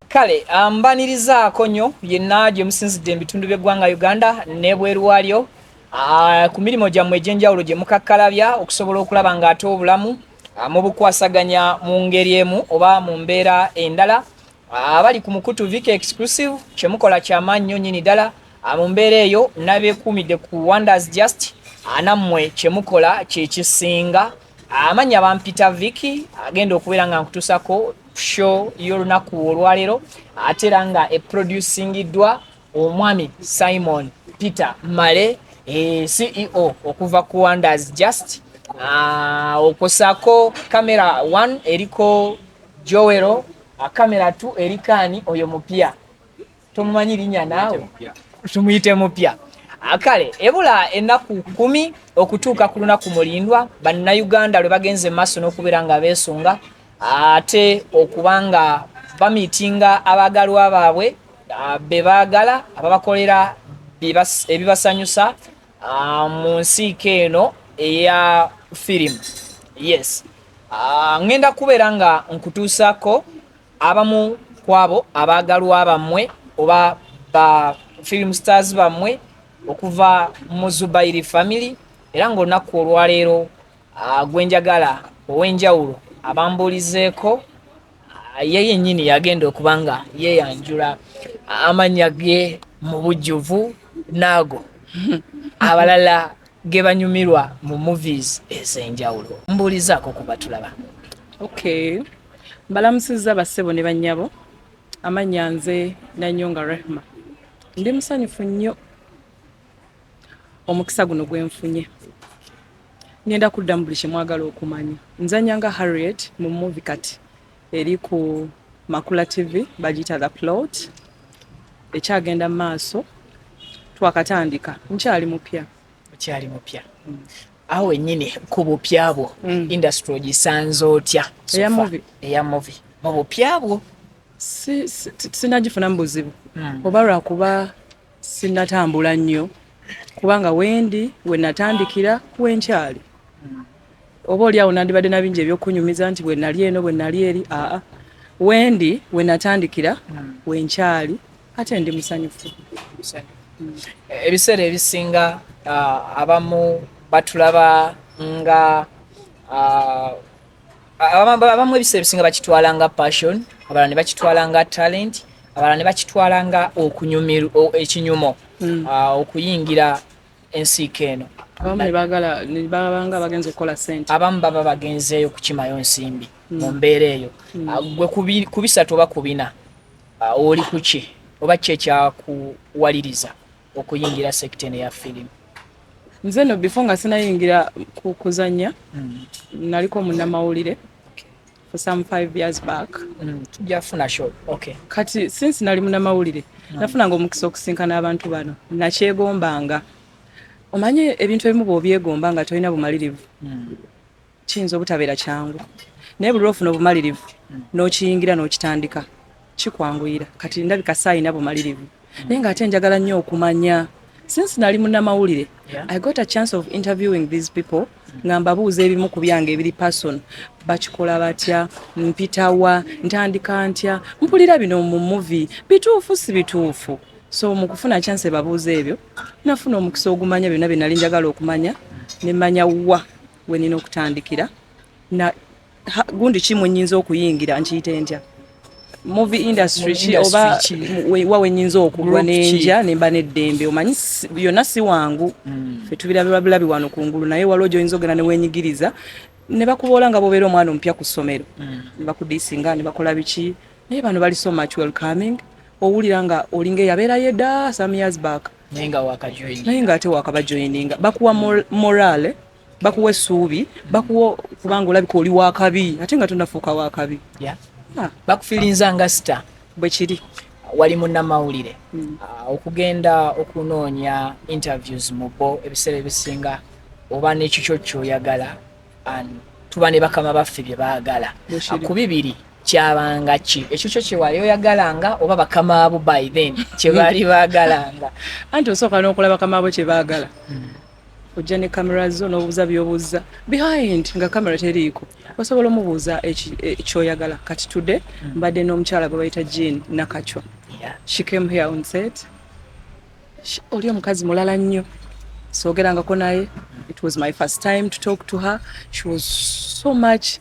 Kale mbanirizaako nnyo yenna gye musinzidde ebitundu by'eggwanga Uganda n'ebweru waalyo ku mirimu gyammwe egy'enjawulo gye mukakkalabya okusobola okulaba ng'ate obulamu mubukwasaganya mu ngeri emu oba mu mbeera endala. Abali ku mukutu Vika Exclusive kye mukola ky'amaanyi nnyo nnyini ddala. Mu mbeera eyo nabeekuumidde ku Wonders Just nammwe kye mukola kye kisinga. Amannya bampita Viki agenda okubeera nga nkutuusako show y'olunaku olwaleero ate era nga eproducingiddwa omwami Simon Peter Male CEO okuva ku Wonders Just. Okosako kamera 1 eriko Joero, kamera 2 erikani oyo mupya tomumanyi linnya naawe tumuyite mupya. Akale ebula ennaku 10 okutuuka ku lunaku mulindwa bannayuganda lwe bagenze maaso n'okubeera nga beesunga ate okubanga bamiitinga abaagalwa baabwe be baagala ababakolera ebibasanyusa mu nsiiko eno eya firimu. Yes, ngenda kubeera nga nkutuusako abamu ku abo abaagalwa bammwe oba ba film stars bammwe okuva mu Zubair family era ng'olunaku olwaleero gwenjagala ow'enjawulo abambulizeeko ye yennyini yagenda okuba nga yeeyanjula amannya ge mu bujjuvu naago abalala ge banyumirwa mu movies ez'enjawulo. Mbuulizaako kuba tulaba. Okay, mbalamusizza bassebo ne bannyabo, amannya nze Nanyonga Rehemah. Ndi musanyufu nnyo omukisa guno gwe nfunye. Ngenda kuddamu buli kye mwagala okumanya. Nzanya nga Harriet mu movie kati eri ku Makula TV bagiyita The Plot. Ekyagenda maaso twakatandika nkyali mupya. Okyali mupya. Aho wennyini ku bupya bwo industry ogisanze otya? Eya movie mu bupya bwo sinagifuna mu buzibu oba lwakuba sinatambula nnyo kubanga wendi we natandikira wenkyali. Oba oli awo nandibadde na bingi ebyokunyumiza nti bwe nali eno bwe nali eri wendi we natandikira wenkyali ate ndi musanyufu. Ebiseera ebisinga abamu batulaba nga abamu ebiseera ebisinga bakitwala nga passion, abalala ne bakitwala nga talent, abalala ne bakitwala nga ekinyumo okuyingira ensiiko eno. Abamu ne babanga bagenze okukola ssente, abamu baba bagenzeeyo kukimayo nsimbi mu mbeera eyo. Gwe ku bisatu oba ku bina oli ku ki oba ki ekyakuwaliriza okuyingira sekita eno eya firimu? Nze no before nga sinayingira kuzannya naliko munnamawulire for some 5 years back. Tujafuna show. Okay. Kati since nali munnamawulire nafunanga omukisa okusinkana abantu bano nakyegombanga. Omanye ebintu ebimu bw'obyegomba nga tolina bumalirivu kiyinza obutabeera kyangu, naye buli lwofuna obumalirivu n'okiyingira n'okitandika kikwanguyira. Kati ndabika saayina bumalirivu naye ng'ate njagala nnyo okumanya. Since nali munnamawulire I got a chance of interviewing these people nga mbabuuza ebimu ku byange ebiri person, bakikola batya, mpitawa, ntandika ntya, mpulira bino mu movie bituufu si bituufu. So mu kufuna chance babuuza ebyo nafuna omukisa ogumanya byonna bye nali njagala okumanya ne manya wa we nina okutandikira na gundi kimu nnyinza okuyingira nkiyite ntya movie industry oba wawe nyinza okugwa n'enja nemba n'eddembe. Omanyi byonna si wangu ffe tubirabirabi wano kungulu naye waliwo gy'oyinza ogenda ne weenyigiriza ne bakuboola nga bobeera omwana omupya ku ssomero ne bakudiisinga ne bakola biki naye bano bali so much welcoming. Owulira nga olinga eyabeerayo edda some years back naye nga wakajoininga naye ng'ate wakabajoininga bakuwa morale bakuwa essuubi bakuwa kubanga olabika oli wakabi ate nga tonafuuka wakabi. Bakufiirinza nga sita bwe kiri wali munnamawulire okugenda okunoonya interviews mu bo ebiseera ebisinga oba n'ekikyo ky'oyagala tuba ne bakama baffe bye baagala ku bibiri kyabanga ki ekyo kyo kye wali oyagalanga oba bakama abo by then kye bali baagalanga anti osooka n'okulaba bakama abo kye baagala ojja ne kamera zo n'obuuza by'obuuza behind nga kamera teriiko osobola omubuuza ekyoyagala kati today mbadde n'omukyala gwe bayita Jean Nakachwa she came here on set oli omukazi mulala nnyo soogerangako naye. It was my first time to talk to her. She was so much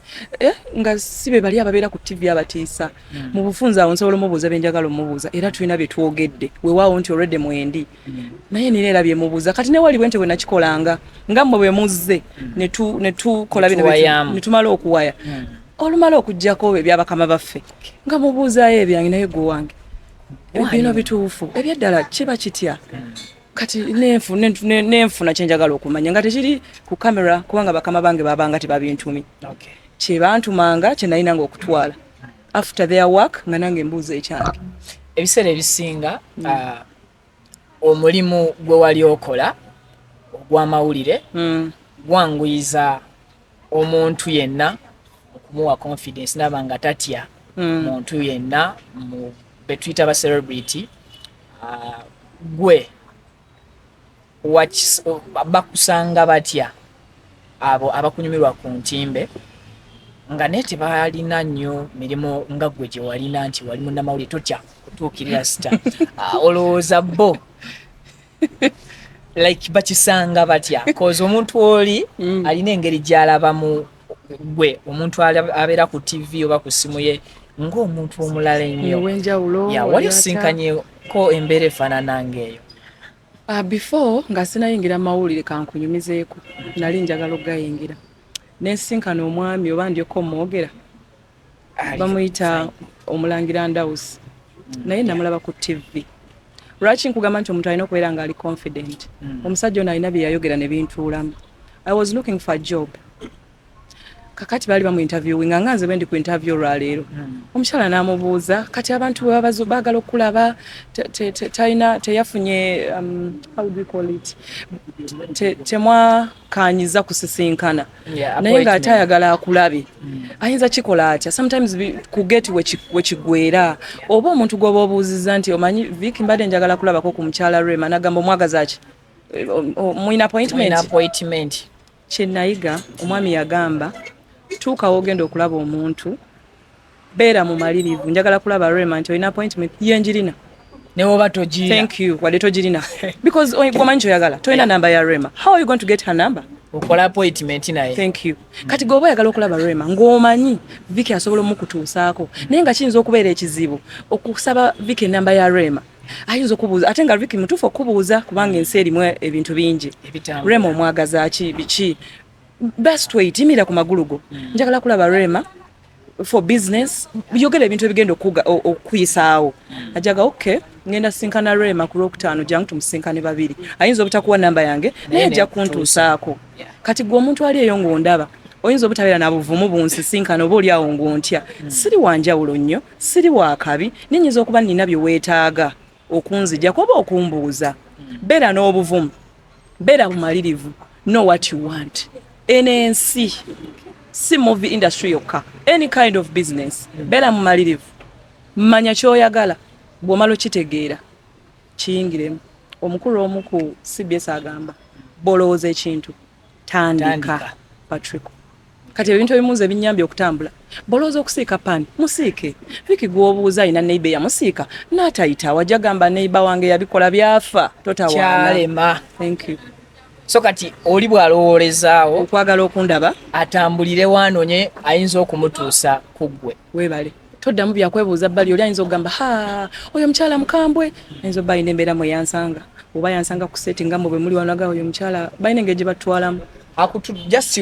nga sibe bali ababeera ku TV abatiisa mu bufunza awo nsobola omubuuza benjagala omubuuza era tulina bye twogedde weewaawo nti already mwendi naye nina erabye mubuuza kati ne wali bwente bwe nakikolanga nga mmwe bwe muzze ne tukola bino ne tumala okuwaya olumala okuggyako ebyabakama baffe nga mubuuzaayo ebyange naye gwe wange bino bituufu ebyaddala kiba kitya kati nenfuna kyenjagala okumanya nga tekiri ku kamera kubanga bakama bange babanga tebabintumi kyebantumanga kyenayinanga okutwala after their work nga nange mbuuza ekyange. Ebiseera ebisinga omulimu gwe wali okola ogw'amawulire gwanguyiza omuntu yenna okumuwa confidence naba nga tatya muntu yenna betuyita ba celebrity gwe bakusanga batya abo abakunyumirwa ku ntimbe nga naye tebalina nnyo mirimu nga gwe gye walina nti wali munnamawulire totya kutuukirira sita olowooza bo like bakisanga batya cause omuntu oli alina engeri gy'alabamu gwe omuntu abeera ku TV oba ku simu ye ng'omuntu omulala ennyo wali osinkanyeko embeera efaanana ng'eyo. Before nga sinayingira mawulire kankunyumizeeko nali njagala okugayingira nesinkana omwami oba ndyeko mwogera bamuyita Omulangira Ndawusi naye namulaba ku TV. Lwaki nkugamba nti omuntu alina okubeera nga ali confident omusajja ono alina bye yayogera ne bintuulamu. I was looking for a job kakati bali bamu interviewing nga nze bendi ku interview olwaleero omukyala n'amubuuza kati abantu baagala okulaba teyafunye how do we call it temwakanyiza kusisinkana naye nga ate ayagala akulabe ayinza kikola atya sometimes ku geti wekigwera oba omuntu gwoba obuuziza nti omanyi Vicky mbadde njagala kulabako ku mukyala Rehemah nagamba omwagaza ki muina appointment kyenayiga omwami yagamba tuukawo ogenda okulaba omuntu beera mu malirivu njagala kulaba Rehemah nti olina appointment yenjirina newoba togirina thank you wadde togirina because gwomanyi kyoyagala tolina namba ya Rehemah how are you going to get her number okola appointment naye thank you kati gwoba oyagala okulaba Rehemah ng'omanyi Vicky asobola omukutuusaako naye nga kiyinza okubeera ekizibu okusaba Vicky namba ya Rehemah ayinza okubuuza ate nga Vicky mutuufu okubuuza kubanga ensi erimu ebintu bingi Rehemah omwagaza ki biki best way timira ku magulu go njagala kulaba Rehemah for business yogera ebintu ebigenda okuyisaawo ajaga okay ngenda sinkana Rehemah ku Lwokutaano jangu tumusinkane babiri ayinza obutakuwa namba yange naye ajja kuntuusaako kati gwe omuntu ali eyo ng'ondaba oyinza obutabeera na buvumu bunsisinkana oba oli awo ng'ontya siri wanjawulo nnyo siri wakabi ninyinza okuba nina bye weetaaga okunzija kuba okumbuuza beera n'obuvumu beera bumalirivu know what you want enensi si movie industry yokka any kind of business beera mumalirivu manya kyoyagala bw'omala okitegeera kiyingiremu omukulu omu ku CBS agamba bolowooza ekintu tandika Patrick kati ebintu ebimunze ebinyambye okutambula bolowooza okusiika pani musiike Vicky gwobuuza alina neighbor yamusiika n'atayita wajja gamba neighbor wange yabikola byafa totawaana thank you. So kati oli bwalowoolezaawo okwagala okundaba atambulire wanoonye ayinza okumutuusa ku ggwe weebale toddamu byakwebuuza bbali oli ayinza okugamba oyo mukyala mukambwe ayinza obba alina embeera mwe yansanga oba yansanga ku seti nga mwe bwe muli wanaga oyo mukyala balina engeri gye batwalamu just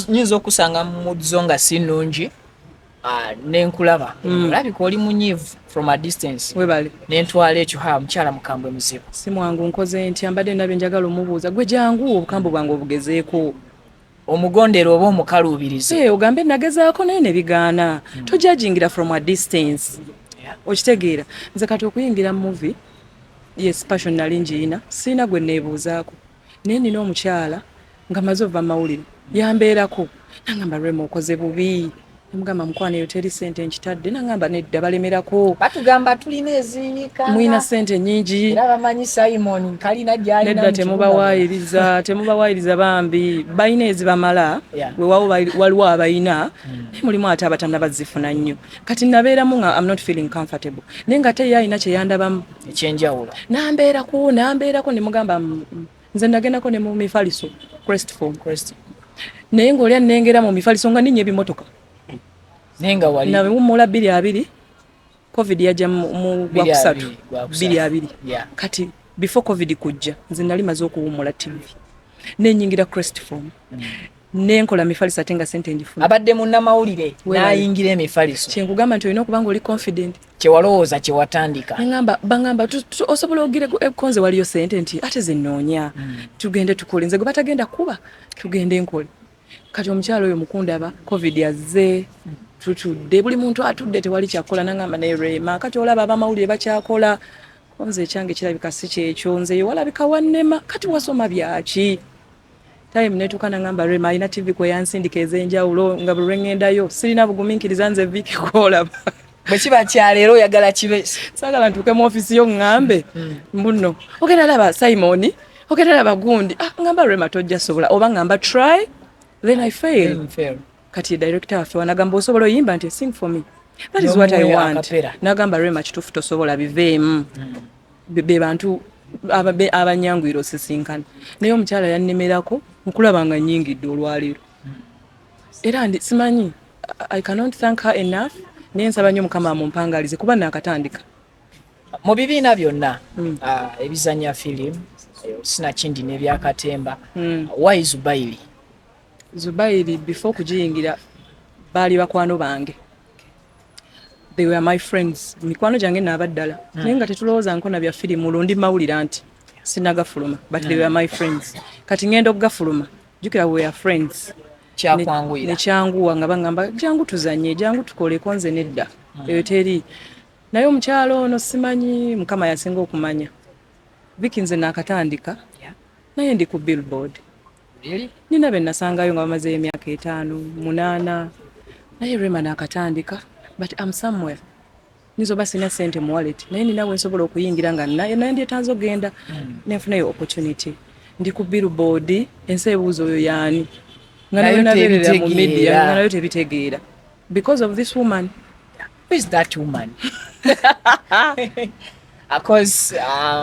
nyinza okusanga muzo nga si nnungi nenkulaba olabika oli munyiivu from a distance webale nentwala ekyo mukyala mukambwe muzibu si mwangu nkoze nti ambadde nabye njagala omubuuza gwe jangu obukambwe bwange obugezeeko omugondero oba omukaluubirize ogambe nagezaako naye ne bigaana tojajingira from a distance okitegeera nze kati okuyingira mu movie yes passion nali ngiina siina gwe neebuuzaako naye nina omukyala nga maze ova mawulire yambeerako nangamba Rehemah okoze bubi mugamba mukwana eyo teri sente nkitadde nangamba nedda balemerako batugamba tulina ezinyika mwina sente nyingi era bamanyi Simon kalina gyali nedda temubawaayiriza bambi balina ezibamala wewawo waliwo abayina mulimu ate abatanna bazifuna nnyo kati nabeeramu nga I'm not feeling comfortable naye nga te yalina kyeyandabamu ekyenjawulo nambeerako ne mugamba nze nagendako ne mu Mifaliso crest form naye ng'olya nnengera mu Mifaliso nga ninnya ebimotoka nenga wali na wumula 220 covid yajja mu gwakusatu 220 kati before covid kujja nze nali maze okuwumula TV nenyingira crest form nenkola Mifaliso atenga sente njifuna abadde munnamawulire nayingira Emifaliso kyenkugamba nti olina okuba nga oli confident kyewalowooza kyewatandika bangamba osobola ogire ekonze waliyo sente nti ate zenoonya tugende tukole nze gwe batagenda kuba tugende nkole kati omukyalo oyo mukundaba covid yazze tutudde buli muntu atudde tewali kyakola nangamba ne Rehemah kati olaba abamawulire bakyakola nze ekyange kirabika si kyekyo nzeyo walabika wannema kati wasoma byaki time netuuka nangamba Rehemah alina TV kwe yansindika ez'enjawulo nga bwe lwengendayo sirina bugumiikiriza nze viiki kwolaba bwe kiba kyaleero oyagala kibe saagala ntuuke mu ofisi yo ŋŋambe mbuno ogenda laba Simon ogenda laba gundi ngamba Rehemah tojja sobola oba ngamba try then I fail. Kati director waffe wanagamba osobola oyimba nti sing for me that is what I want nagamba Rehemah kituufu tosobola biveemu be bantu abanyangwira osisinkana naye omukyala yannemerako mukulaba nga nnyingidde olwaleero era ndi simanyi I cannot thank her enough naye nsaba nnyo Mukama amumpangalize kuba nakatandika mu bibiina byonna ebizanya filimu sinakindi n'ebyakatemba why Zubair before kujiyingira bali bakwano bange they were my friends mikwano jange nabaddala naye nga tetulowooza nkona bya firimu lundi mawulira nti sinagafuluma but they were my friends kati ngenda okugafuluma jukira we are friends nekyanguwa nga bangamba jangu tuzanye jangu tukoleko nze nedda eyo teri naye omukyalo ono simanyi Mukama yasinga okumanya Viki nze nakatandika naye ndi ku billboard nina be nasangayo nga bamaze emyaka 5 8 naye Rehemah nakatandika but I'm somewhere nizoba sina sente mu wallet naye ninawe nsobola okuyingira nga naye ndyetanze ogenda nenfunayo opportunity ndi ku billboard ensi ebuuzo oyo yaani nga nayo nabeerera mu media nga nayo tebitegeera because of this woman. Who is that woman? Because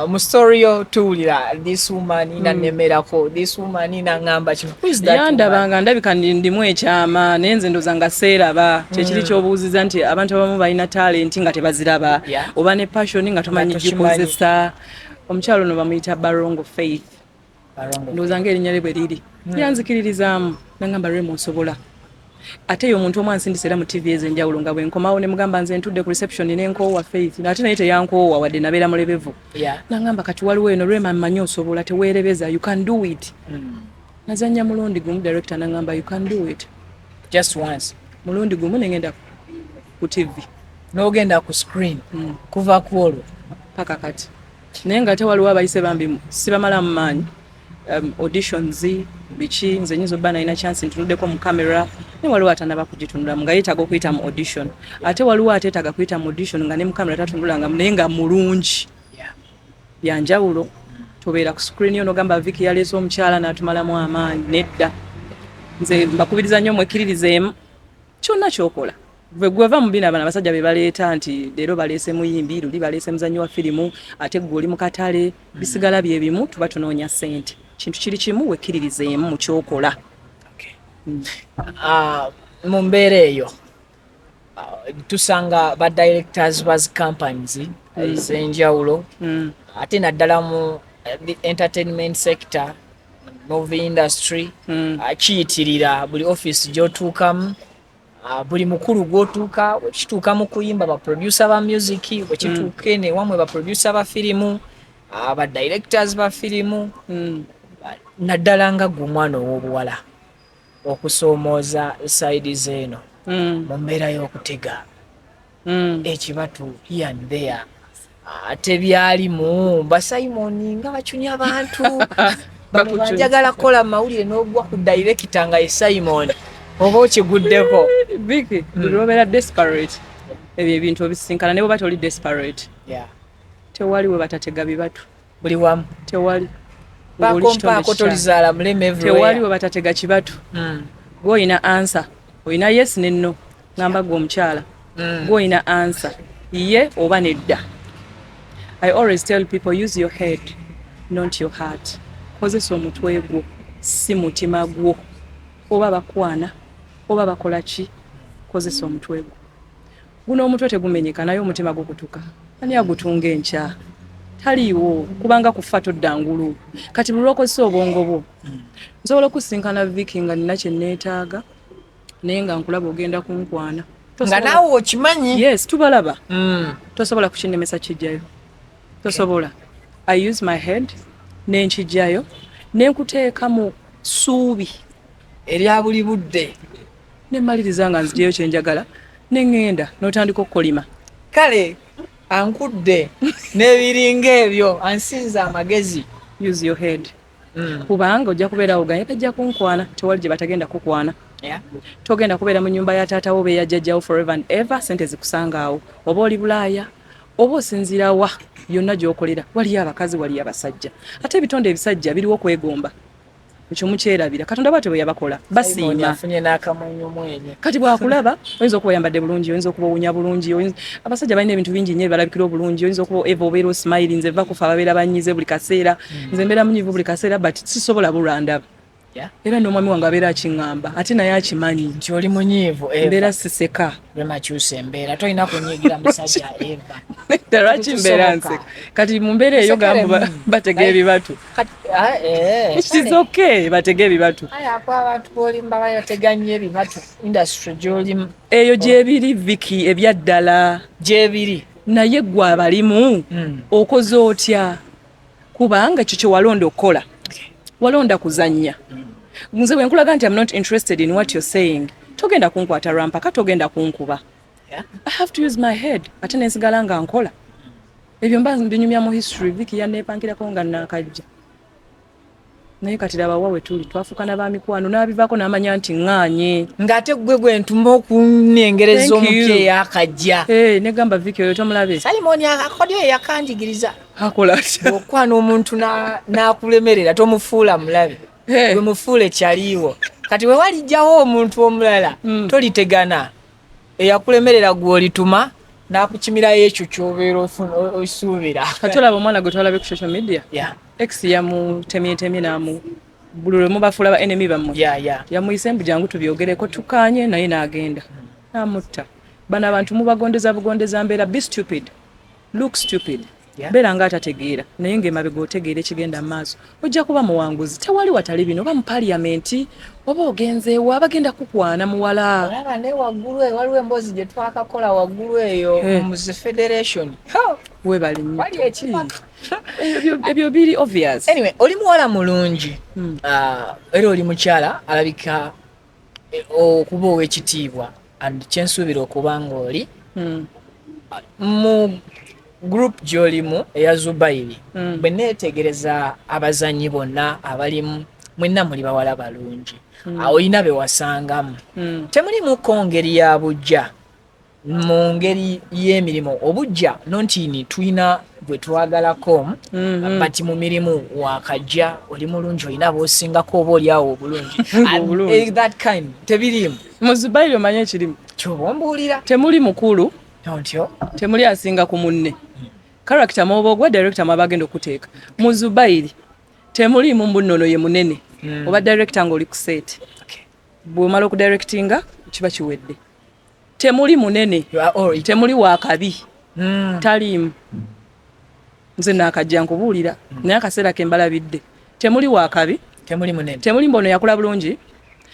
mu story yo tuwulira this woman inanemerako this woman inangamba kino who is that yandabanga ndabika ndimu ekyama nenze ndoza nga seeraba kyekiri kyobuuziza nti abantu abamu balina talent nga tebaziraba oba ne passion nga tomanyi gikozesa omukyalo no bamuyita Barongo Faith ndoza nga erinnya lye liri yanzikiririzaamu nangamba Rehemah osobola ate yo omuntu omwansindisera mu TV ezenjawulo nga bwe nkomawo ne mugamba nze ntudde ku reception nenkoowa Faith ate naye teyankoowa wadde nabeera mulebevu nangamba kati waliwo eno Rehemah mmanyi osobola teweerebeza you can do it nazanya mulundi gumu director nangamba you can do it just once mulundi gumu nengenda ku TV n'ogenda ku screen kuva ku olwo paka kati naye nga ate waliwo abayise bambi sibamala mu maanyi auditions biki nze nyizo bana ina chance ntunuddeko mu camera ne waliwo atanaba kugitunula nga yeetaga okuyita mu audition ate waliwo ateetaga kuyita mu audition nga ne mu camera tatunula nga naye nga mulungi byanjawulo tobeera ku screen yo nogamba Viki yaleese omukyala n'atumalamu amaanyi nedda nze mbakubiriza nnyo mwekiririzeemu kyonna kyokola gweva mu bina abana basajja be baleeta nti leero baleese muyimbi luli baleese muzanyi wa firimu ate gwe oli mu katale bisigala bye bimu tuba tunoonya ssente kintu kiri kimu wekkiririzeemu mu kyokola mu mbeera eyo tusanga ba directors bazi companies ez'enjawulo ate naddala mu the entertainment sector movie industry kiyitirira buli office gy'otuukamu buli mukulu gwotuuka wekituuka mu kuyimba ba producer ba music wekituuka ene wamwe ba producer ba firimu aba directors ba firimu naddala nga gwe omwana ow'obuwala okusoomooza side zeno mu mbeera y'okutega ekibatu here and there tebyalimu ba Simon nga bacunya abantu banjagala kola mawulire n'ogwa ku director nga ye Simon oba okiguddeko Vicky buli obeera desperate ebyo ebintu obisinkana ne bwe bata oli desperate tewali we batatega bibatu buli wamu tewali bakompaako tolizaala muleme everywhere tewali we batatega kibatu gw'olina ansa olina yes ne no ngamba gwe omukyala gw'olina ansa ye oba nedda. I always tell people use your head not your heart. Kozesa omutwe gwo si mutima gwo oba bakwana oba bakola ki kozesa omutwe gwo guno omutwe tegumenyeka naye omutima gukutuka ani agutunga enkya taliiwo kubanga kufa toddangulu kati buli lwokozesa obwongo bwo nsobola okusinkana Vicky nga nina kye neetaaga naye nga nkulaba ogenda kunkwana nga naawe okimanyi yes tubalaba tosobola kukinemesa kijjayo tosobola. I use my head nenkijjayo nenkuteeka mu ssuubi erya buli budde nemmaliriza nga nzijayo kyenjagala neŋŋenda n'otandika okukolima kale ankudde n'ebiringa ebyo ansinza amagezi. Use your head kubanga ojja kubeera oganye tajja kunkwana tewali gye batagenda kukwana togenda kubeera mu nnyumba ya taatawo be yajjajjawo forever and ever sente zikusanga awo oba oli Bulaaya oba osinziira wa yonna gy'okolera waliyo abakazi waliyo abasajja ate ebitonde ebisajja biriwo okwegomba ekyo mukyerabira Katonda bw'atyo bwe yabakola basiima kati bwakulaba oyinza okuba oyambadde bulungi oyinza okuba owunya bulungi abasajja balina ebintu bingi nnyo ebalabikira obulungi oyinza okuba eva obeera osmile nze va kufa ababeera banyize buli kaseera nze mbeera munyivu buli kaseera but sisobola bulwandaba era n'omwami wange abeera akiŋŋamba ate naye akimanyi nti oli munyiivu mbeera siseka lwemakyusa embeera tolina kunyiigira musajja eva lwaki mbeera nseka kati mu mbeera eyo gamba batega ebibatu kizoke batega ebibatu abantu bolimba bayotega nnyo ebibatu industry gy'olimu eyo gyebiri Vicky ebyaddala gyebiri naye gwe abalimu okoze otya kubanga ekyo kye walonda okukola walonda kuzannya nze bwe nkulaga nti I'm not interested in what you're saying togenda kunkwata rampaka togenda kunkuba I have to use my head ate nensigala nga nkola ebyo mba mbinyumya mu history Vicky yanneepankirako nga nakajja naye kati laba wawe tuli twafukana ba mikwano n'abivaako n'amanya nti ŋŋaanye ng'ate gwe gwentuma okunengereza omupya eyakajja negamba Vicky oyo tomulabe Simoni akodyo yakanjigiriza akola atya okwana omuntu n'akulemerera tomufuula mulabe gwe mufuule kyaliiwo kati we walijjawo omuntu omulala tolitegana eyakulemerera gw'olituma n'akukimirayo ekyo ky'obeera osuubira kati olaba omwana gwe twalabe ku social media ex yamutemyetemye buli lwe mubafuula ba enemy bammwe yamuyise mbu jangu tubyogereko tukanye naye n'agenda n'amutta bano abantu mubagondeza bugondeza mbeera be stupid look stupid beera nga atategeera naye ng'emabega otegeera ekigenda mu maaso ojja kuba muwanguzi tewali watali bino oba mu paliamenti oba ogenzeewo abagenda kukwana muwala olaba ne waggulu eyo waliwo emboozi gye twakakola waggulu eyo mu federation webali nnyo wali ekimaka ebyo biri obvious anyway oli muwala mulungi era oli mukyala alabika okuba ow'ekitiibwa and kyensuubira okuba ng'oli mu group gy'olimu eya Zubair bwe neetegereza abazanyi bonna abalimu mwenna muli bawala balungi olina be wasangamu temulimuko ngeri ya bujja mu ngeri y'emirimu obujja nontini tulina bwe twagalako bati mu mirimu wakajja oli mulungi olina boosingako oba oliawo obulungi that kind tebirimu mu Zubair omanye ekirimu kyoba ombuulira temuli mukulu ontyo temuli asinga ku munne character mwoba ogwa director mwabagenda okuteeka mu Zubair temuli mu mbunono ye munene oba director ng'oli ku set bw'omala okudirectinga kiba kiwedde temuli munene temuli wakabi taliimu nze naakajja nkubuulira naye akaseera ke mbalabidde temuli wakabi temuli munene temuli mbono yakula bulungi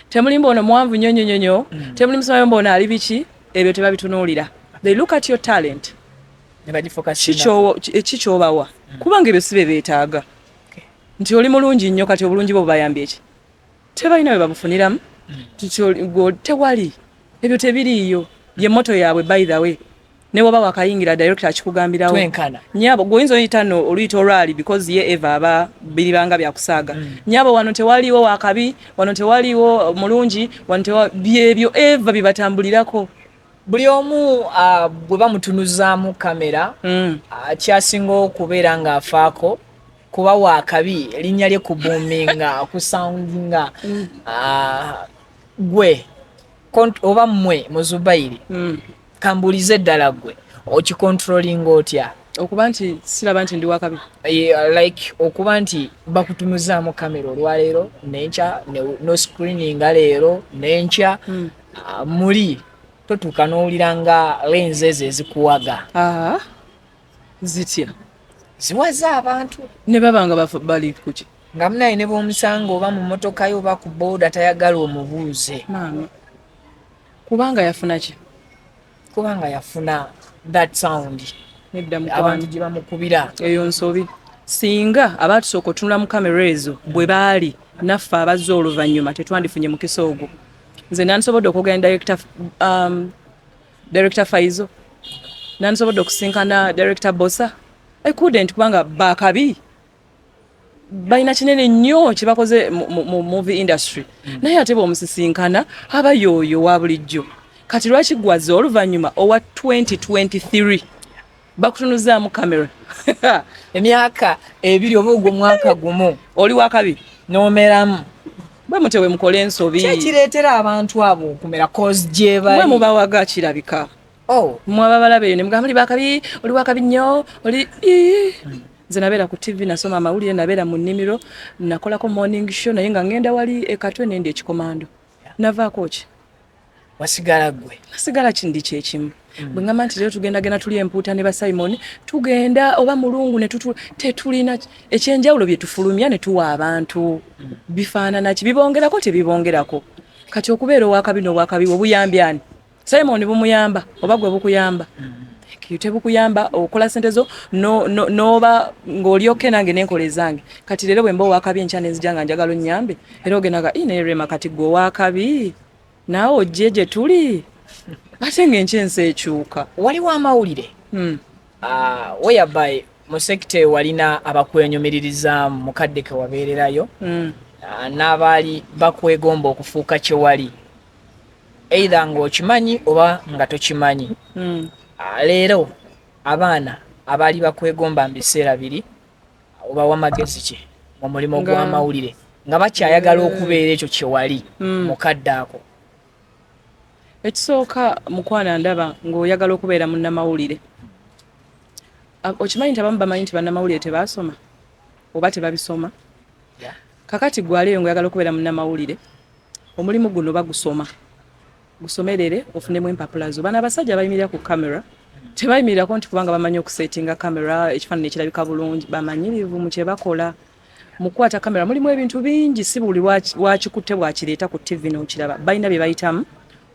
temuli mbono mwanvu nyonyonyonyo temuli musomayo mbono ali biki ebyo tebabitunuulira they look at your talent kikyobawa kubanga ebyo sibe beetaaga nti oli mulungi nnyo kati obulungi bwo bubayambye eki tebalina bwe babufuniramu tewali ebyo tebiriiyo ye moto yaabwe by the way ne baba wakayingira director akikugambirawo twenkana nyabo goyinzo yitano oluyito rally because ye eva aba bilibanga bya kusaga nyabo wano tewaliwo wakabi wano tewaliwo mulungi wano byebyo eva bibatambulirako buli omu bwe bamutunuzaamu kamera kyasinga okubeera ng'afaako kuba wakabi erinnya lye kubuuminga kusoundinga gwe oba mmwe mu Zubair kambulize ddala gwe okikontrolinga otya okuba nti siraba nti ndi wakabi like okuba nti bakutunuzaamu kamera olwaleero nenkya no screeninga leero nenkya muli totuuka n'owulira nga lenzi ezo ezikuwaga zitya ziwaza abantu ne babanga bali kuki nga munaye ne b'omusanga oba mu mmotoka yo oba ku booda tayagala omubuuze kubanga yafuna ki kubanga yafuna that sound abantu gye bamukubira eyo nsobi singa abaatusooka otunula mu kamera ezo bwe baali naffe abazze oluvannyuma tetwandifunye mukisa ogwo nze nansobodde okugenda director Faizo nansobodde okusinkana director Bosa I couldn't kubanga bakabi balina kinene nnyo kyebakoze mu movie industry naye ate bw'omusisinkana aba yooyo wa bulijjo kati lwaki gwaze oluvannyuma owa 2023 bakutunuzaamu kamera emyaka ebiri oba ogwo mwaka gumu oli wakabi n'omeramu bwe mutewe mukole ensobi kyekireetera abantu abo okumera cause gye bali bwe mubawaga kirabika mwaba balabeyo ne mugamba oli bakabi oli wakabi nnyo oli nze nabeera ku TV nasoma amawulire nabeera mu nnimiro nakolako morning show naye nga ngenda wali ekatwe nendi ekikomando navaako ki wasigala gwe nasigala kindi kyekimu bwe ngamba nti leero tugendagenda tuli empuuta ne ba Simon tugenda oba mulungu ne tetulina ekyenjawulo bye tufulumya ne tuwa abantu bifaanana ki bibongerako tebibongerako kati okubeera owakabi n'owakabi obuyambi ani Simon bumuyamba oba gwe bukuyamba tebukuyamba okola sente zo noba ng'olyoke nange n'enkola ezange kati leero bwe mba owakabi enkya nenzija nga njagala onnyambe era ogendaga Rehemah kati gwe owakabi naawe ojje gye tuli ate ng'ensi ekyuka waliwo amawulire whereby mu sekita walina abakwenyumiririza mu kadde ke wabeererayo n'abaali bakwegomba okufuuka kye wali either ng'okimanyi oba nga tokimanyi leero abaana abaali bakwegomba mu biseera biri obawa magezi ki mu mulimu gw'amawulire nga bakyayagala okubeera ekyo kye wali mu kadde ako ekisooka mukwana ndaba ng'oyagala okubeera munnamawulire okimanyi nti abamu bamanyi nti bannamawulire tebaasoma oba tebabisoma kakati gwaleeyo ng'oyagala okubeera munnamawulire omulimu guno bagusoma gusomerere ofunemu empapula zo bana abasajja bayimirira ku kamera tebayimirirako nti kubanga bamanyi okusetinga kamera ekifaananyi ekirabika bulungi bamanyirivu mu kye bakola mu kukwata kamera mulimu ebintu bingi si buli wakikutte bwakireeta ku TV n'okiraba balina bye bayitamu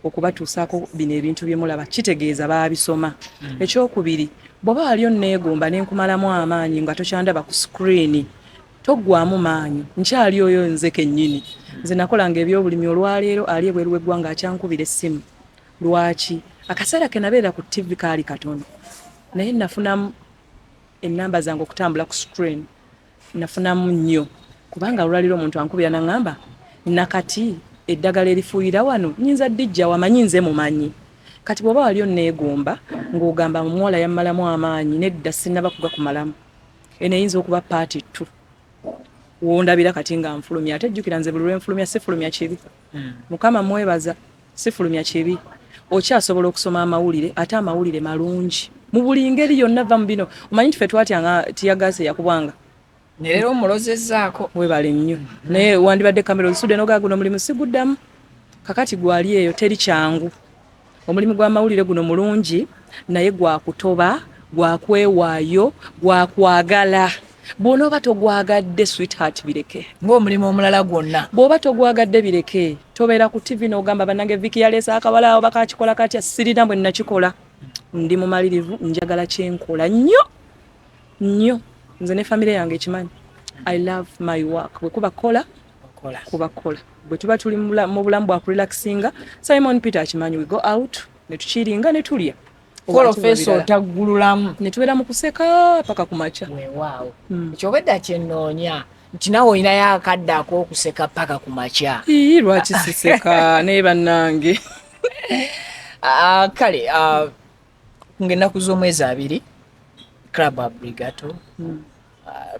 okubatuusaako bino ebintu bye mulaba kitegeeza baabisoma ekyokubiri bw'oba wali onneegomba n'enkumalamu amaanyi nga tokyandaba ku screen toggwamu maanyi nkyali oyo nze kennyini nze nakolanga ebyobulimi olwaleero ali ebweru w'eggwanga akyankubira essimu lwaki akaseera ke nabeera ku TV kaali katono naye nafunamu ennamba zange okutambula ku screen nafunamu nnyo kubanga olwaleero omuntu ankubira naŋŋamba nakati eddagala erifuuyira wano nyinza ddijja wamanyi nze mumanyi kati bw'oba wali onneegomba ng'ogamba muwala yammalamu amaanyi nedda sinnaba kugakumalamu eneyinza okuba paati tu wondabira kati nga nfulumya ate jjukira nze buli lwenfulumya sifulumya kibi mukama mwebaza sifulumya kibi okyasobola okusoma amawulire ate amawulire malungi mu buli ngeri yonna va mu bino omanyi nti ffe twatyanga tiyagase yakubwanga nerero omulozezzaako webale nnyo naye wandibadde kamera ozisudde nogaa guno omulimu siguddamu kakati gwali eyo teri kyangu omulimu gw'amawulire guno mulungi naye gwakutoba gwakwewaayo gwakwagala bw'onooba togwagadde sweetheart bireke ng'omulimu omulala gwonna bw'oba togwagadde bireke tobeera ku TV n'ogamba bannange Viki yaleesa akawala awo bakakikola katya sirina bwe nakikola ndi mumalirivu njagala kyenkola nnyo nze ne famire yange ekimanyi I love my work bwe kuba kola bwe tuba tuli mu bulamu bwa kurelaxinga Simon Peter akimanyi we go out ne tukiringa ne tulya Professor otagululamu ne tubeera mu kuseka paka ku makya. Weewaawo. Ekyobedda kye nnoonya nti nawe olinayo akadde ak'okuseka paka ku makya. Lwaki siseka naye bannange. Kale ng'ennaku z'omwezi 2 Club Obligato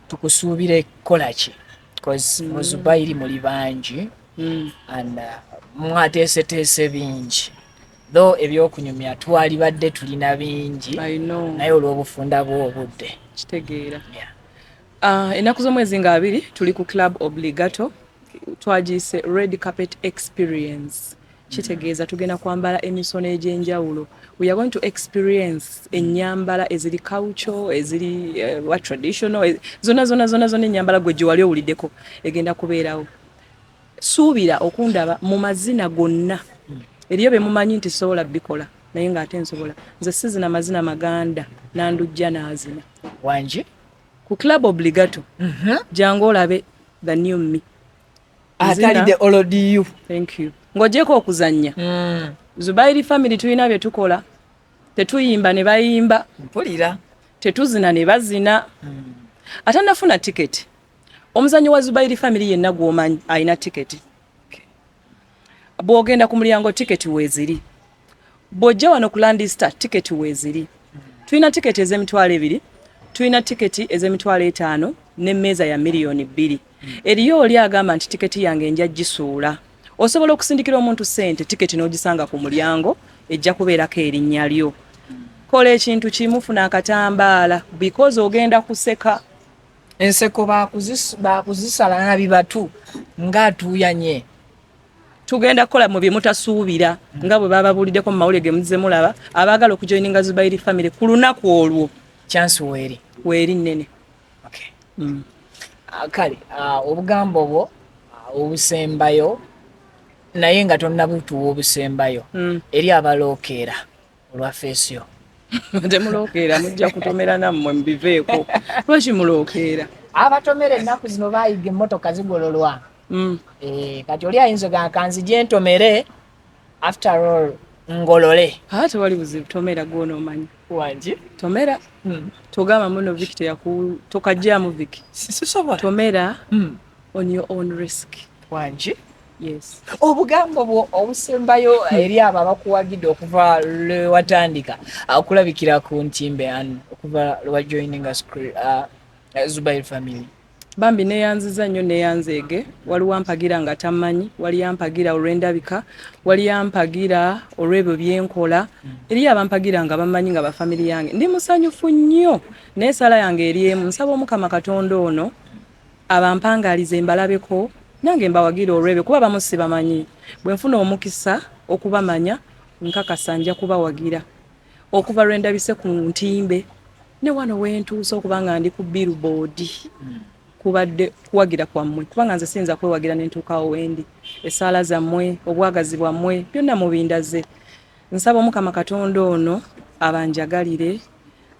tukusuubira kukola ki? Because mu Zubair muli bangi and mwateeseteese bingi. Though ebyokunyumya twalibadde tulina bingi naye olw'obufunda bw'obudde kitegeera. Ennaku z'omwezi nga 2 tuli ku Club Obligato twagiyise Red Carpet Experience. Kitegeeza tugenda kwambala emisono egy'enjawulo. We are going to experience ennyambala eziri culture, eziri traditional, zonna ennyambala gwe gye wali owuliddeko egenda kubeerawo. Suubira okundaba mu mazina gonna. Eriyo be mumanyi nti sobola bikola naye ng'ate nsobola. Nze sizina mazina maganda nandujja n'azina. Wangi? Ku Club Obligato. Jangu olabe the new me. Atali the old you. Thank you. Ng'ogyeko okuzannya. Zubair family tulina bye tukola. Tetuyimba ne bayimba. Mpulira. Tetuzina ne bazina. Ate nafuna tiketi. Omuzanyi wa Zubair family yenna gw'omanyi alina tiketi. Bw'ogenda ku mulyango tiketi weeziri. Bw'ojja wano ku Landista tiketi weeziri. Tulina tiketi ez'emitwalo 2, tulina tiketi ez'emitwalo 5 n'emmeeza ya miliyoni 2. Eriyo oli agamba nti tiketi yange nja gisuula. Osobola okusindikira omuntu ssente tiketi n'ogisanga ku mulyango ejja kubeerako erinnya lyo. Kola ekintu kimu, funa akatambaala because ogenda kuseka. Enseko baakuzisala na bibatu ng'atuuyanye. Tugenda kukola mu bye mutasuubira nga bwe bababuuliddeko mu mawulire ge muzze mulaba abaagala okujoininga Zubair family ku lunaku olwo. Chance weeri nnene. Okay. Kale obugambo bwo obusembayo naye nga tonnabutuwa obusembayo eri abalookeera olwa feesyo. Temulokeera mujja kutomera nammwe mubiveeko. Lwaki mulookeera? Abatomera ennaku zino baayiga emmotoka zigololwa. Kati oli ayinza kanzije ntomere after all ngolole. Tewali buzibu, tomera gw'onoomanyi. Wangi? Tomera. Togamba muno Victor tokajjaamu Vic. Sisobola. Tomera on your own risk. Wangi? Yes. Obugambo bwo obusembayo eri abo abakuwagidde okuva lwe watandika okulabikira ku ntimbe okuva lwe wajoininga Zubair family. Bambi neyanziza nnyo neyanzeege. Waliwo ampagira nga tamanyi, wali ampagira olw'endabika, wali ampagira olw'ebyo byenkola. Eri abampagira nga bamanyi nga bafamily yange. Ndi musanyufu nnyo n'esala yange eri emu. Nsaba Omukama Katonda ono abampangalize mbalabeko nange mbawagira olw'ebyo kuba abamu sibamanyi. Bwe nfuna omukisa okubamanya nkakasa nja kubawagira. Okuva lwe ndabise ku ntimbe ne wano wentuusa okuba nga ndi ku billboard. Kubadde kuwagira kwammwe kubanga nze siyinza kwewagira n'entuukawo wendi. Essaala zammwe, obwagazi bwammwe byonna mubindaze. Nsaba Omukama Katonda ono abanjagalire,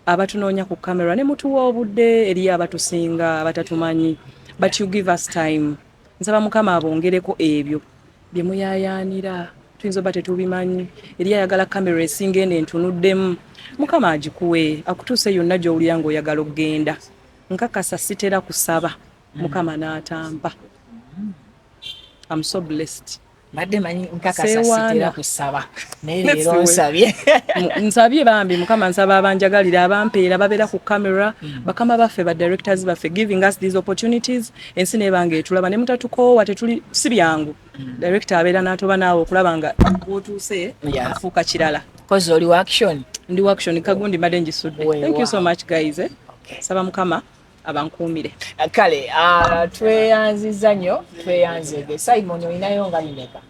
abatunoonya ku kamera ne mutuwa obudde eri abatusinga abatatumanyi. But you give us time. Nsaba Mukama abongereko ebyo bye muyaayaanira. Tuyinza oba tetubimanyi. Eri ayagala kamera esinga eno entunuddemu. Mukama agikuwe akutuuse yonna gy'owulira ng'oyagala okugenda. Nkakasa sitera kusaba Mukama n'atampa. I'm so blessed. Badde manyi nkakasa sitera kusaba. Naye leero nsabye. Nsabye bambi Mukama nsaba abanjagalira abampeera babeera ku camera bakama baffe ba directors baffe giving us these opportunities. Ensi nebange etulaba ne mutatukoowa tetuli si byangu. Director abeera n'atoba naawe okulaba nga bw'otuuse afuuka kirala. Cause oli wa action. Ndi wa action kagundi mbadde ngisudde. Thank you so much guys. Saba Mukama abankuumire. Kale tweyanziza nnyo tweyanzege. Simon olinayo nga lineka?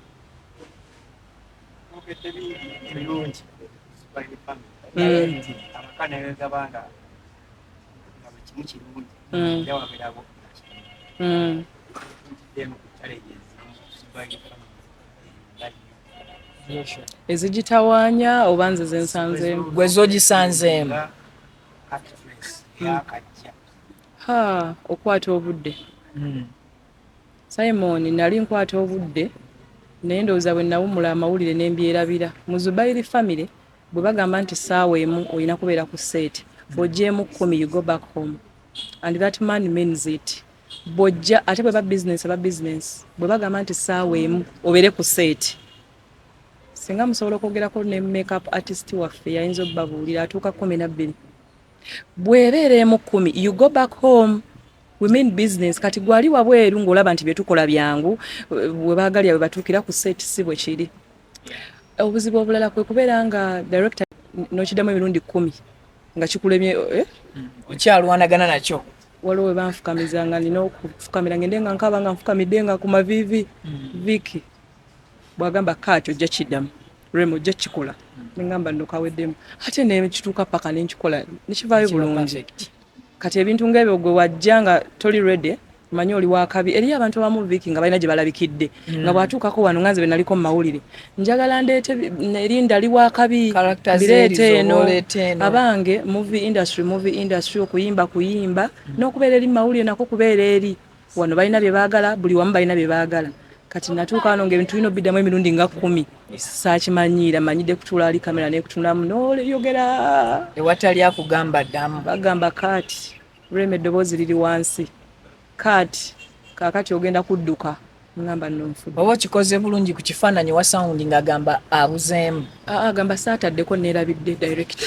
Ezigitawaanya oba nze zensanzeemu? Gwe zogisanzeemu. Okwata obudde. Simon nali nkwata obudde naye ndowooza bwe nawumula amawulire ne mbyerabira. Mu Zubair family bwe bagamba nti saawa emu olina kubeera ku set bw'oggyeemu 10 you go back home and that man means it bw'ojja ate bwe ba business bwe bagamba nti saawa emu obeere ku set singa musobola okwogerako ne makeup artist waffe yayinza obbabuulira atuuka 12 bw'ebeera emu 10 you go back home we mean business kati gwali wabweru ng'olaba nti bye tukola byangu bwe baagalya bwe batuukira ku set si bwe kiri obuzibu obulala kwe kubeera nga director n'okiddamu emirundi 10 nga kikulemye okyalwanagana nakyo waliwo we banfukamizanga nina okufukamira ngende nga nkaba nga nfukamidde nga ku mavivi viki bwagamba kaati ojja kiddamu remo ojja kikola nengamba nno kaweddemu ate nekituuka paka nenkikola nekivaayo bulungi kati ebintu ngaebyo gwe wajja nga toli ready manyi oli wakabi eri abantu abamu viki nga balina gye balabikidde nga bwatuukako wano nganze be naliko mu mawulire njagala ndeete erinda li wakabi bireete eno abange movie industry okuyimba n'okubeera eri mu mawulire nako kubeera eri wano balina bye baagala buli wamu balina bye baagala kati natuuka wano ng'ebintu tulina obiddamu emirundi nga 10 saakimanyiira manyidde kutuula ali kamera n'ekutunamu n'oyogera ewatali akugamba ddamu bagamba kaati rema eddoboozi liri wansi kaati kaakati ogenda kudduka ngamba nno nfudde oba okikoze bulungi ku kifaananyi wa sound ng'agamba abuzeemu agamba saataddeko neerabidde direct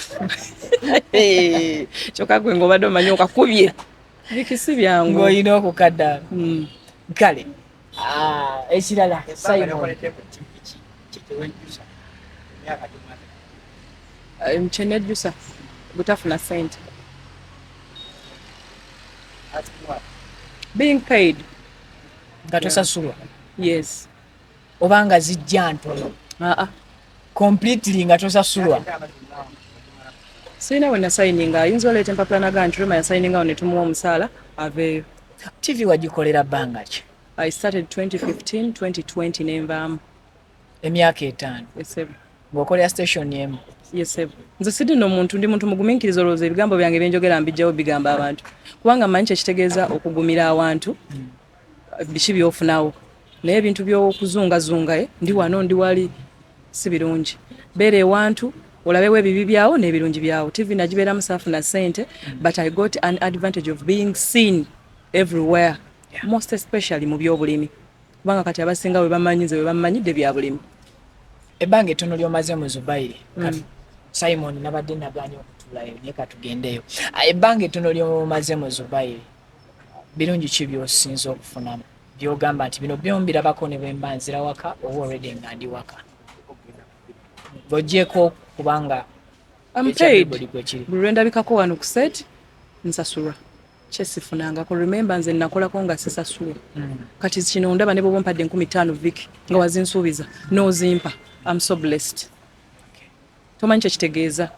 kyokka gwe ng'obadde omanyi okakubye bikisi byangu ng'olina okukadda kale ekirala Simon kyenejjusa butafuna sente being paid nga tosasulwa yes oba nga zijja ntono completely nga tosasulwa sirina we nasayininga ayinza oleeta empapula naga nti Rema yasayiningawo ne tumuwa omusaala aveeyo TV wagikolera bbanga ki I started 2015 2020 nenvaamu emyaka 5 yesebo ng'okolera station emu yesebo nze sidi nno muntu ndi muntu mugumiikiriza olowooza ebigambo byange byenjogera mbijjawo bigamba abantu kubanga mmanyi kyekitegeeza okugumira awantu biki byofunawo naye ebintu by'okuzungazunga ndi wano ndi wali si birungi beera ewantu olabewo ebibi byawo n'ebirungi byawo TV nagibeeramu saafuna ssente but I got an advantage of being seen everywhere most especially mu byobulimi kubanga kati abasinga we bamanyize we bamanyidde bya bulimi ebbanga ettono lyomaze mu Zubair Simon nabadde naganya okutulayo naye katugendeyo ebbanga ettono lyomaze mu Zubair birungi ki byosinza okufunamu byogamba nti bino byombi birabako ne bwemba nzira waka oba already nga ndi waka gojjeeko kubanga I'm paid buli lwe ndabikako wano ku set nsasulwa kyesifunangako remember nze nakolako nga sisasulwa kati kino ndaba ne bwoba mpadde 15 viki nga wazinsuubiza n'ozimpa I'm so blessed tomanyi kyekitegeeza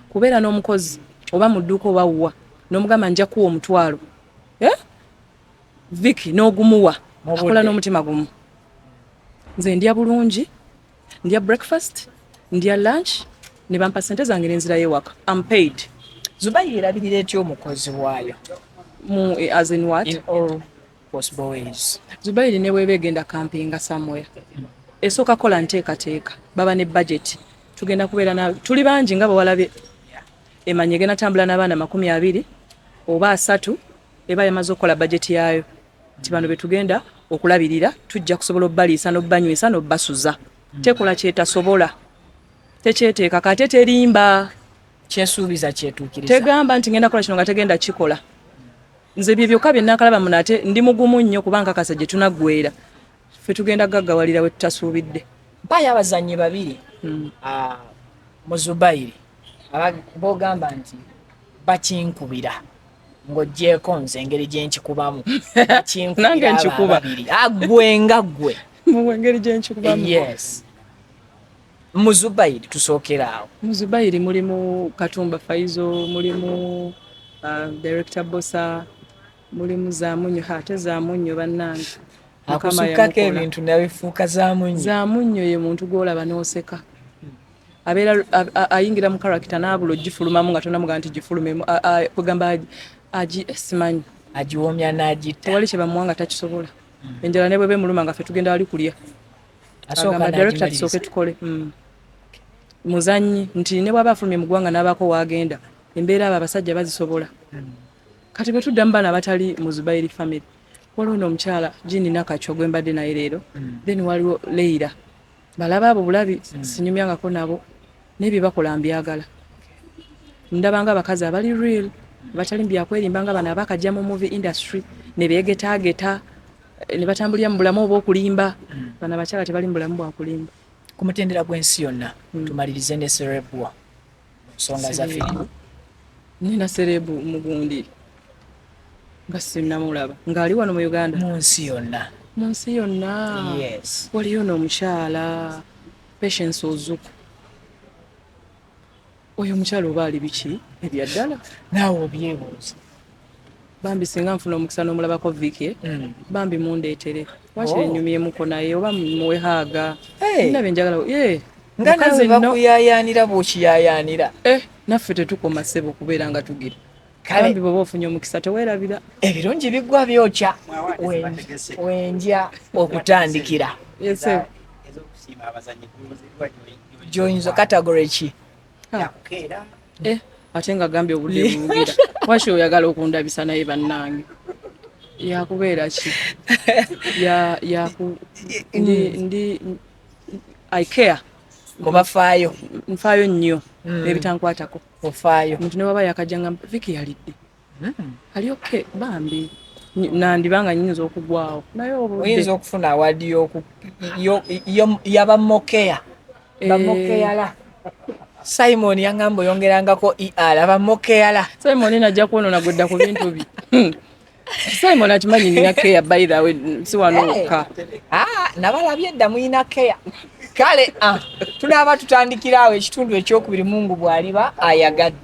kubeera n'omukozi oba mu dduuka oba wuwa n'omugamba nja kuwa omutwalo viki n'ogumuwa akola n'omutima gumu nze ndya bulungi ndya breakfast ndya lunch ne bampa ssente zange n'enzirayo ewaka I'm paid Zubair erabirira etya omukozi waayo as in what? In all possible ways. Zubair ne bweba egenda campinga somewhere. Esooka kola nteekateeka baba ne budget tugenda kubeera na tuli bangi nga bawalabye emanye egenda tambula n'abaana 20 oba 3 eba yamaze okukola budget yaayo ti bano betugenda okulabirira tujja kusobola obbaliisa n'obbanywisa n'obbasuza tekola kyetasobola tekyeteeka kate terimba kyesuubiza kyetuukiriza tegamba nti ngenda kola kino nga tegenda kikola nze bye byokka bye nnakalaba munate ndi mugumu nnyo kubanga kasa gye tunaggwera ffe tugenda gaggawalira we tutasuubidde mpaayo abazannyi babiri mu Zubair boogamba nti bakinkubira ng'oggyeko nze engeri gye nkikubamu nange nkikuba agwe nga ggwe mu engeri gye nkikubamu yes mu Zubair tusookera awo mu Zubair mulimu Katumba Faizo mulimu director Bosa mulimu Zaamunyo ate Zaamunyo bannange akusukako ebintu nabifuuka Zaamunyo ye muntu gw'olaba n'oseka abeera ayingira mu character n'abula ogifulumamu nga tonamuga nti gifulumemu kugamba simanyi agiwomya n'agitta tewali kye bamuwanga takisobola enjala ne bwe bemuluma nga ffe tugenda wali kulya agamba director tusooke tukole muzanyi nti ne bwaba afulumye mu ggwanga n'abaako waagenda embeera abo abasajja bazisobola kati bwe tudda mu baana abatali mu Zubair family waliwo n'omukyala Jini Nakacho gwe mbadde naye leero then waliwo Leira balaba abo bulabi sinyumyangako nabo n'ebyo bakola mbyagala ndabanga abakazi abali real batali mbyakwerinda nga bana abakajja mu movie industry ne beegetaageta ne batambulira mu bulamu obw'okulimba bana abakyala tebali mu bulamu bwa kulimba ku mutendera gw'ensi yonna tumalirize ne serebwa nsonga zaffe nina serebu mugundi nga sinnamulaba ng'ali wano mu Uganda mu nsi yonna yes waliyo n'omukyala Patience Ozuku oyo omukyala oba ali biki ebya ddala naawe obyebuuza bambi singa nfuna omukisa n'omulabako Vicky bambi mundeetere wakiri ennyumyemuko naye oba muwehaaga nina byenjagala nga nawe bakuyayaanira bw'okiyayaanira naffe tetukoma ssebo kubeera nga tugira bambi bw'oba ofunye omukisa teweerabira ebirungi biggwa byokya wenja okutandikira gyoyinza kategore ki ate nga gambye obudde bumugira waki oyagala okundabisa naye bannange yakubeera ki ndi I care obafaayo nfaayo nnyo ebitankwatako ofaayo omuntu ne waba yakajjanga Vicky yalidde ali okay bambi nandibanga nyinza okugwawo naye obudde oyinza okufuna awadi yabamokeya bamokeyala Simon yangamba oyongerangako ER abamokeyala Simon najja kwonona gudda ku bintu bi Simon akimanyi nina keya by the way si wanoka nabalabye edda muyina keya kale tunaaba tutandikiraawo ekitundu ekyokubiri Mungu bw'aliba ayagadde